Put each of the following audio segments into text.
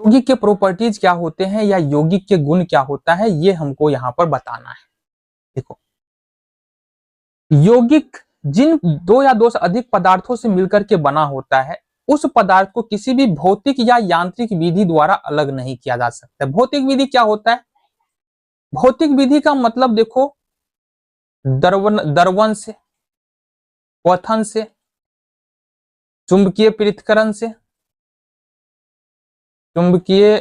यौगिक के प्रॉपर्टीज क्या होते हैं या यौगिक के गुण क्या होता है, ये हमको यहाँ पर बताना है। देखो, यौगिक जिन दो या दो से अधिक पदार्थों से मिलकर के बना होता है, उस पदार्थ को किसी भी भौतिक या यांत्रिक विधि द्वारा अलग नहीं किया जा सकता। भौतिक विधि क्या होता है? भौतिक विधि का मतलब देखो, द्रवण से, क्वथन से, चुंबकीय पृथक्करण से, चुंबकीय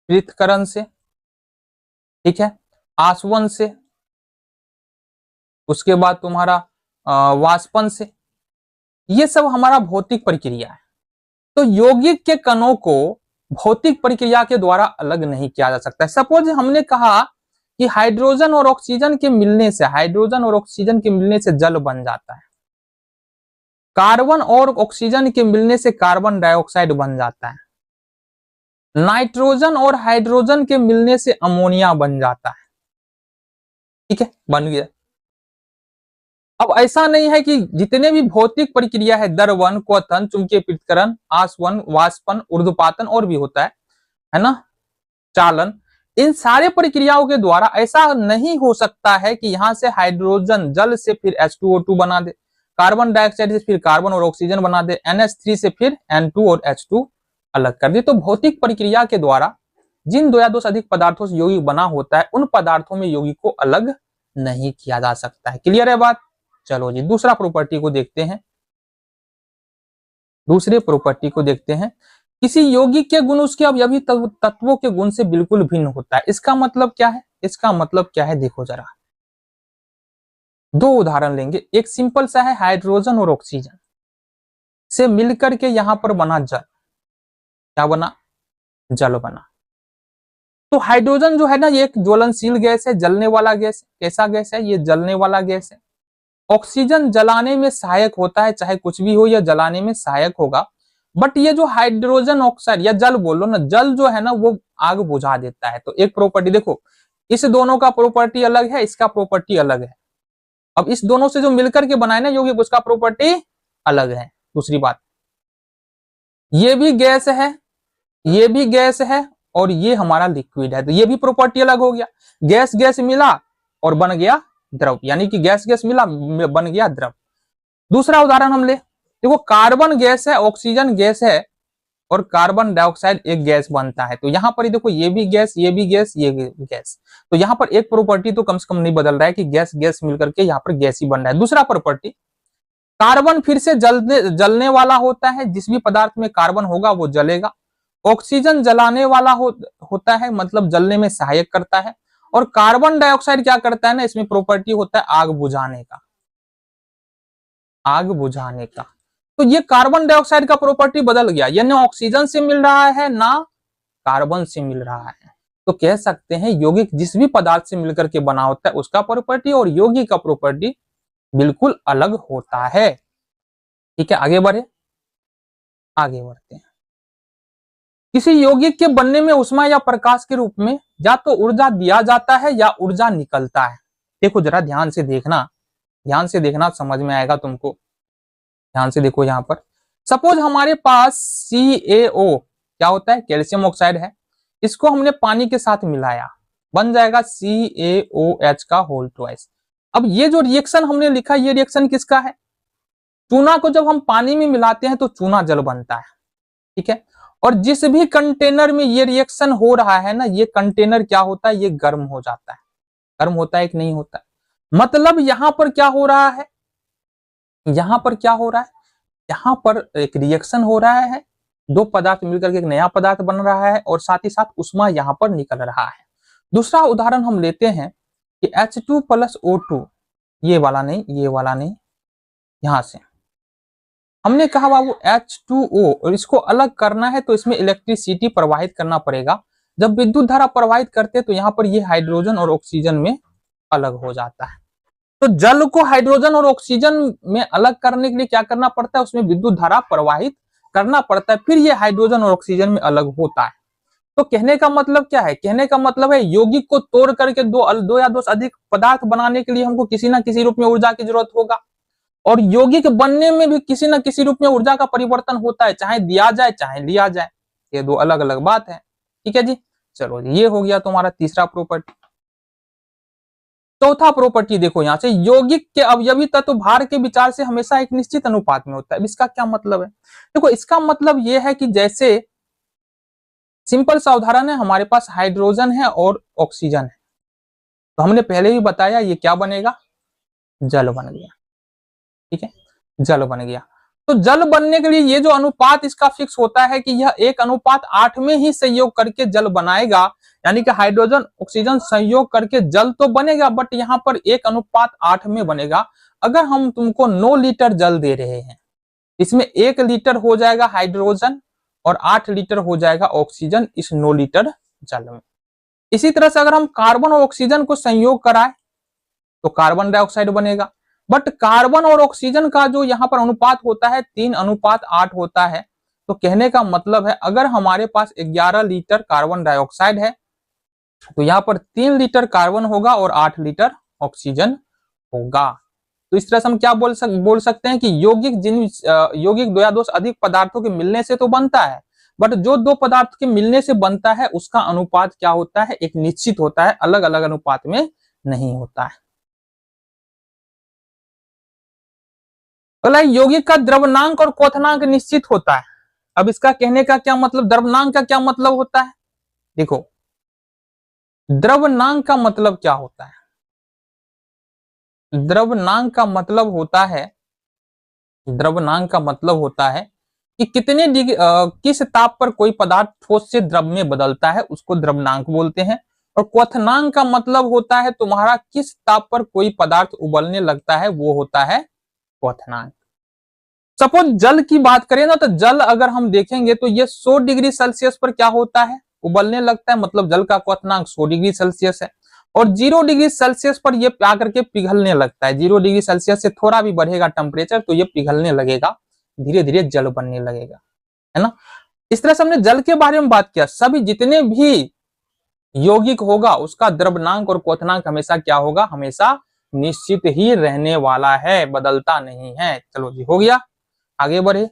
पृथक्करण से, ठीक है, आसवन से, उसके बाद तुम्हारा वाष्पन से, ये सब हमारा भौतिक प्रक्रिया है। तो यौगिक के कणों को भौतिक प्रक्रिया के द्वारा अलग नहीं किया जा सकता। सपोज हमने कहा कि हाइड्रोजन और ऑक्सीजन के मिलने से, हाइड्रोजन और ऑक्सीजन के मिलने से जल बन जाता है, कार्बन और ऑक्सीजन के मिलने से कार्बन डाइऑक्साइड बन जाता है, नाइट्रोजन और हाइड्रोजन के मिलने से अमोनिया बन जाता है, ठीक है, बन गया। अब ऐसा नहीं है कि जितने भी भौतिक प्रक्रिया है, द्रवण, क्वथन, चुंबकीय पृथक्करण, आसवन, वाष्पन, ऊर्ध्वपातन और भी होता है ना, चालन, इन सारे प्रक्रियाओं के द्वारा ऐसा नहीं हो सकता है कि यहां से हाइड्रोजन जल से फिर H2O2 बना दे, कार्बन डाइऑक्साइड से फिर कार्बन और ऑक्सीजन बना दे, NH3 से फिर N2 और H2 अलग कर दे। तो भौतिक प्रक्रिया के द्वारा जिन दो या दो से अधिक पदार्थों से यौगिक बना होता है, उन पदार्थों में यौगिक को अलग नहीं किया जा सकता है। क्लियर है बात? चलो जी, दूसरा प्रॉपर्टी को देखते हैं। दूसरे प्रॉपर्टी को देखते हैं, किसी यौगिक के गुण उसके अवयवी तत्वों के गुण से बिल्कुल भिन्न होता है। इसका मतलब क्या है? इसका मतलब क्या है, देखो जरा, दो उदाहरण लेंगे। एक सिंपल सा है, हाइड्रोजन और ऑक्सीजन से मिलकर के यहां पर बना जल। क्या बना? जल बना। तो हाइड्रोजन जो है ना, ये एक ज्वलनशील गैस है, जलने वाला गैस। कैसा गैस है? ये जलने वाला गैस है। ऑक्सीजन जलाने में सहायक होता है, चाहे कुछ भी हो, यह जलाने में सहायक होगा। बट ये जो हाइड्रोजन ऑक्साइड या जल बोलो ना, जल जो है ना वो आग बुझा देता है। तो एक प्रॉपर्टी देखो, इस दोनों का प्रॉपर्टी अलग है, इसका प्रॉपर्टी अलग है। अब इस दोनों से जो मिलकर के बनाए ना यौगिक, उसका प्रॉपर्टी अलग है। दूसरी बात, ये भी गैस है, ये भी गैस है, और ये हमारा लिक्विड है, तो ये भी प्रॉपर्टी अलग हो गया। गैस गैस मिला और बन गया द्रव, यानी कि गैस गैस मिला बन गया द्रव। दूसरा उदाहरण हम ले, देखो, कार्बन गैस है, ऑक्सीजन गैस है, और कार्बन डाइऑक्साइड एक गैस बनता है। तो यहां पर देखो, ये भी गैस, ये भी गैस, ये गैस। तो यहां पर एक प्रॉपर्टी तो कम से कम नहीं बदल रहा है कि गैस गैस मिलकर के यहां पर गैस ही बन रहा है। दूसरा प्रॉपर्टी, कार्बन फिर से जलने वाला होता है, जिस भी पदार्थ में कार्बन होगा वो जलेगा। ऑक्सीजन जलाने वाला होता है, मतलब जलने में सहायक करता है। और कार्बन डाइऑक्साइड क्या करता है ना, इसमें प्रॉपर्टी होता है आग बुझाने का, आग बुझाने का। तो ये कार्बन डाइऑक्साइड का प्रॉपर्टी बदल गया, ये ना ऑक्सीजन से मिल रहा है ना कार्बन से मिल रहा है। तो कह सकते हैं यौगिक जिस भी पदार्थ से मिलकर के बना होता है उसका प्रॉपर्टी और यौगिक का प्रॉपर्टी बिल्कुल अलग होता है। ठीक है, आगे बढ़े, आगे बढ़ते हैं। किसी यौगिक के बनने में ऊष्मा या प्रकाश के रूप में या तो ऊर्जा दिया जाता है या ऊर्जा निकलता है। देखो जरा ध्यान से देखना, ध्यान से देखना, समझ में आएगा तुमको। ध्यान से देखो, यहां पर सपोज हमारे पास CaO क्या होता है, कैल्शियम ऑक्साइड है। इसको हमने पानी के साथ मिलाया, बन जाएगा CaOH का होल ट्वाइस। अब ये जो रिएक्शन हमने लिखा, ये रिएक्शन किसका है? चूना को जब हम पानी में मिलाते हैं तो चूना जल बनता है, ठीक है। और जिस भी कंटेनर में ये रिएक्शन हो रहा है ना, ये कंटेनर क्या होता है, ये गर्म हो जाता है। गर्म होता है कि नहीं होता है? मतलब यहां पर क्या हो रहा है, यहां पर क्या हो रहा है, यहां पर एक रिएक्शन हो रहा है, दो पदार्थ मिलकर के एक नया पदार्थ बन रहा है, और साथ ही साथ उष्मा यहां पर निकल रहा है। दूसरा उदाहरण हम लेते हैं कि H2+O2, ये वाला नहीं, ये वाला नहीं, यहां से हमने कहा बाबू H2O, और इसको अलग करना है तो इसमें इलेक्ट्रिसिटी प्रवाहित करना पड़ेगा। जब विद्युत धारा प्रवाहित करते हैं तो यहाँ पर ये हाइड्रोजन और ऑक्सीजन में अलग हो जाता है। तो जल को हाइड्रोजन और ऑक्सीजन में अलग करने के लिए क्या करना पड़ता है, उसमें विद्युत धारा प्रवाहित करना पड़ता है, फिर ये हाइड्रोजन और ऑक्सीजन में अलग होता है। तो कहने का मतलब क्या है, कहने का मतलब है यौगिक को तोड़ करके दो या दो से अधिक पदार्थ बनाने के लिए हमको किसी ना किसी रूप में ऊर्जा की जरूरत होगा, और यौगिक बनने में भी किसी न किसी रूप में ऊर्जा का परिवर्तन होता है, चाहे दिया जाए चाहे लिया जाए। ये दो अलग अलग बात है। ठीक है जी, चलो ये हो गया तुम्हारा तीसरा प्रॉपर्टी। चौथा प्रॉपर्टी देखो यहां से, यौगिक के अवयवी तत्व भार के विचार से हमेशा एक निश्चित अनुपात में होता है। इसका क्या मतलब है? देखो इसका मतलब यह है कि जैसे सिंपल सा उदाहरण है, हमारे पास हाइड्रोजन है और ऑक्सीजन है, तो हमने पहले ही बताया ये क्या बनेगा, जल बन गया। ठीक है, जल बन गया। तो जल बनने के लिए ये जो अनुपात इसका फिक्स होता है कि यह 1:8 में ही संयोग करके जल बनाएगा, यानी कि हाइड्रोजन ऑक्सीजन संयोग करके जल तो बनेगा, बट यहाँ पर 1:8 में बनेगा। अगर हम तुमको 9 लीटर जल दे रहे हैं, इसमें 1 लीटर हो जाएगा हाइड्रोजन और 8 लीटर हो जाएगा ऑक्सीजन इस 9 लीटर जल में। इसी तरह से अगर हम कार्बन और ऑक्सीजन को संयोग कराए तो कार्बन डाइऑक्साइड बनेगा, बट कार्बन और ऑक्सीजन का जो यहाँ पर अनुपात होता है 3:8 होता है। तो कहने का मतलब है अगर हमारे पास 11 लीटर कार्बन डाइऑक्साइड है तो यहाँ पर 3 लीटर कार्बन होगा और 8 लीटर ऑक्सीजन होगा। तो इस तरह से हम क्या बोल सकते हैं कि यौगिक दो या दो से अधिक पदार्थों के मिलने से तो बनता है, बट जो दो पदार्थ के मिलने से बनता है उसका अनुपात क्या होता है, एक निश्चित होता है, अलग अलग अनुपात में नहीं होता है। अगला यौगिक का द्रवनांक और क्वथनांक निश्चित होता है। अब इसका कहने का क्या मतलब, द्रवनांक का क्या मतलब होता है? देखो द्रवनांक का मतलब क्या होता है, द्रवनांक का मतलब होता है, द्रवनांक का मतलब होता है कि कितने डिग्री किस ताप पर कोई पदार्थ ठोस से द्रव में बदलता है, उसको द्रवनांक बोलते हैं। और क्वथनांक का मतलब होता है तुम्हारा किस ताप पर कोई पदार्थ उबलने लगता है, वो होता है क्वथनांक। सपोज जल की बात करें ना, तो जल अगर हम देखेंगे तो ये 100 डिग्री सेल्सियस पर क्या होता है, उबलने लगता है, मतलब जल का क्वथनांक 100 डिग्री सेल्सियस है। और 0 डिग्री सेल्सियस पर ये आकर के पिघलने लगता है। 0 डिग्री सेल्सियस से थोड़ा भी बढ़ेगा टेम्परेचर तो ये पिघलने लगेगा, धीरे धीरे जल बनने लगेगा, है ना। इस तरह से हमने जल के बारे में बात किया। सभी जितने भी यौगिक होगा उसका द्रवनांक और क्वथनांक हमेशा क्या होगा, हमेशा निश्चित ही रहने वाला है, बदलता नहीं है। चलो जी हो गया, आगे बढ़े।